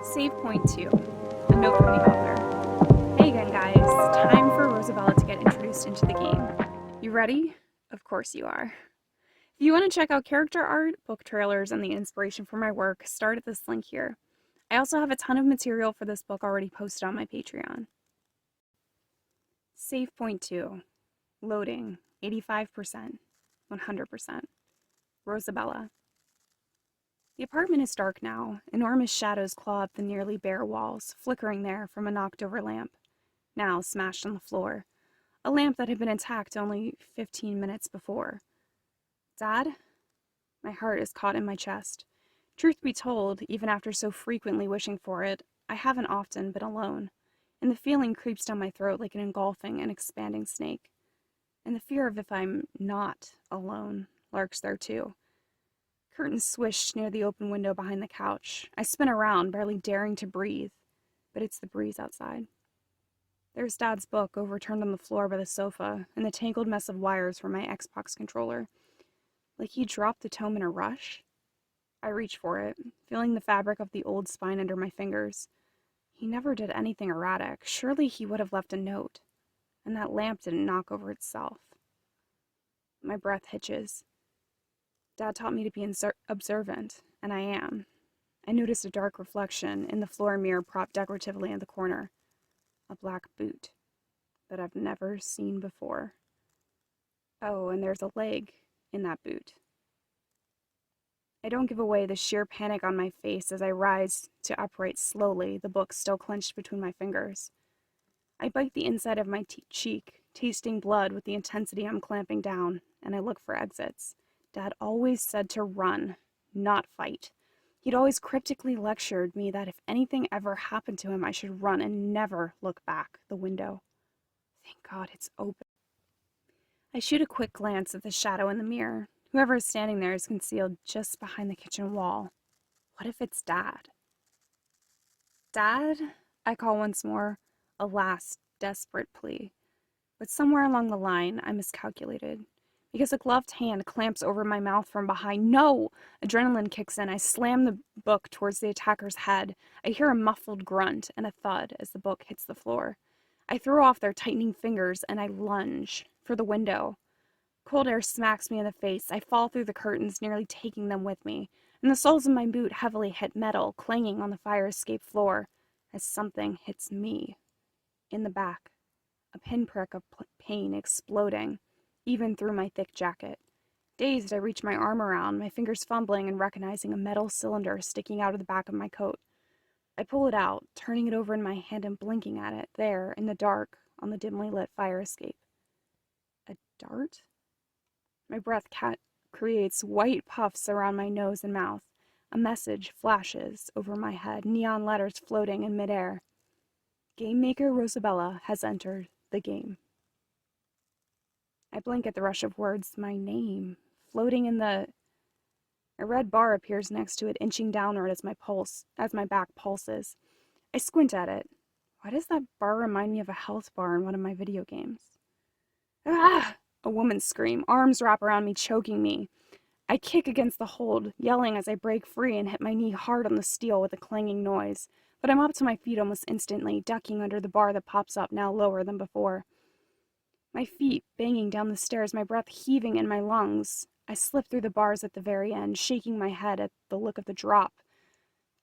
Save point 2. A note from the author. Hey again, guys. Time for Rosabella to get introduced into the game. You ready? Of course you are. If you want to check out character art, book trailers, and the inspiration for my work, start at this link here. I also have a ton of material for this book already posted on my Patreon. Save point 2. Loading. 85%. 100%. Rosabella. The apartment is dark now. Enormous shadows claw up the nearly bare walls, flickering there from a knocked-over lamp, now smashed on the floor. A lamp that had been intact only 15 minutes before. Dad? My heart is caught in my chest. Truth be told, even after so frequently wishing for it, I haven't often been alone, and the feeling creeps down my throat like an engulfing and expanding snake. And the fear of if I'm not alone lurks there too. Curtains swish near the open window behind the couch. I spin around, barely daring to breathe, but it's the breeze outside. There's Dad's book overturned on the floor by the sofa, and the tangled mess of wires for my Xbox controller. Like he dropped the tome in a rush? I reach for it, feeling the fabric of the old spine under my fingers. He never did anything erratic. Surely he would have left a note. And that lamp didn't knock over itself. My breath hitches. Dad taught me to be observant, and I am. I noticed a dark reflection in the floor mirror propped decoratively in the corner. A black boot that I've never seen before. Oh, and there's a leg in that boot. I don't give away the sheer panic on my face as I rise to upright slowly, the book still clenched between my fingers. I bite the inside of my cheek, tasting blood with the intensity I'm clamping down, and I look for exits. Dad always said to run, not fight. He'd always cryptically lectured me that if anything ever happened to him, I should run and never look back the window. Thank God it's open. I shoot a quick glance at the shadow in the mirror. Whoever is standing there is concealed just behind the kitchen wall. What if it's Dad? Dad? I call once more, a last, desperate plea. But somewhere along the line, I miscalculated. Because a gloved hand clamps over my mouth from behind. No! Adrenaline kicks in. I slam the book towards the attacker's head. I hear a muffled grunt and a thud as the book hits the floor. I throw off their tightening fingers and I lunge for the window. Cold air smacks me in the face. I fall through the curtains, nearly taking them with me, and the soles of my boot heavily hit metal, clanging on the fire escape floor as something hits me in the back. A pinprick of pain exploding, even through my thick jacket. Dazed, I reach my arm around, my fingers fumbling and recognizing a metal cylinder sticking out of the back of my coat. I pull it out, turning it over in my hand and blinking at it, there, in the dark, on the dimly lit fire escape. A dart? My breath creates white puffs around my nose and mouth. A message flashes over my head, neon letters floating in midair. Game maker Rosabella has entered the game. I blink at the rush of words, my name, floating in the... A red bar appears next to it, inching downward as my back pulses. I squint at it. Why does that bar remind me of a health bar in one of my video games? Ah! A woman's scream, arms wrap around me, choking me. I kick against the hold, yelling as I break free and hit my knee hard on the steel with a clanging noise. But I'm up to my feet almost instantly, ducking under the bar that pops up, now lower than before. My feet banging down the stairs, my breath heaving in my lungs. I slip through the bars at the very end, shaking my head at the look of the drop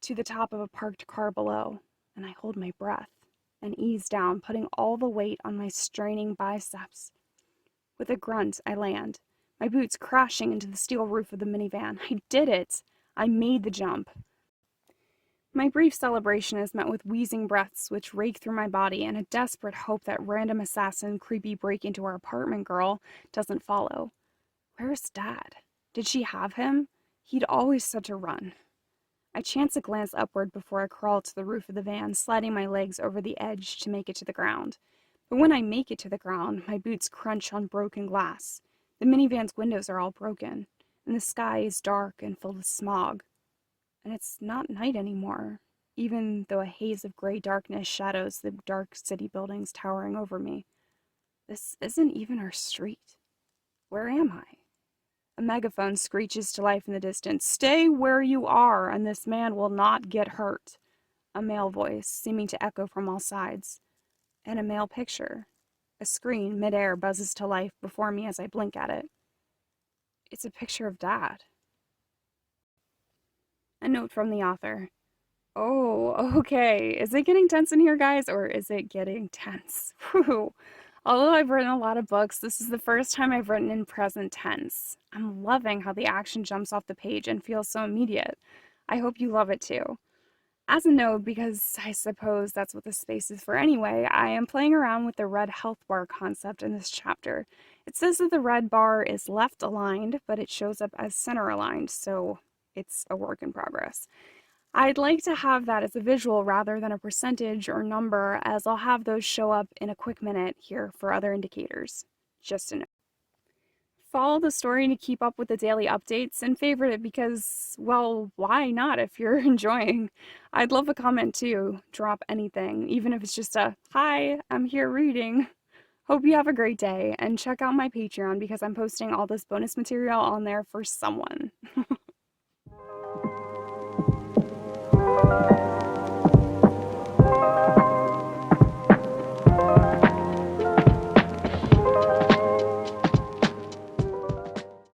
to the top of a parked car below, and I hold my breath and ease down, putting all the weight on my straining biceps. With a grunt, I land, my boots crashing into the steel roof of the minivan. I did it! I made the jump. My brief celebration is met with wheezing breaths which rake through my body and a desperate hope that random assassin, creepy break into our apartment girl doesn't follow. Where's Dad? Did she have him? He'd always said to run. I chance a glance upward before I crawl to the roof of the van, sliding my legs over the edge to make it to the ground. But when I make it to the ground, my boots crunch on broken glass. The minivan's windows are all broken, and the sky is dark and full of smog. And it's not night anymore, even though a haze of gray darkness shadows the dark city buildings towering over me. This isn't even our street. Where am I? A megaphone screeches to life in the distance. Stay where you are, and this man will not get hurt. a male voice seeming to echo from all sides, and a male picture. A screen midair buzzes to life before me as I blink at it. It's a picture of Dad. A note from the author. Oh, okay. Is it getting tense in here, guys, or is it getting tense? Whew. Although I've written a lot of books, this is the first time I've written in present tense. I'm loving how the action jumps off the page and feels so immediate. I hope you love it too. As a note, because I suppose that's what this space is for anyway, I am playing around with the red health bar concept in this chapter. It says that the red bar is left aligned, but it shows up as center aligned, so it's a work in progress. I'd like to have that as a visual rather than a percentage or number, as I'll have those show up in a quick minute here for other indicators. Just a note. Follow the story to keep up with the daily updates and favorite it because, well, why not if you're enjoying? I'd love a comment too. Drop anything, even if it's just a, hi, I'm here reading. Hope you have a great day and check out my Patreon because I'm posting all this bonus material on there for someone.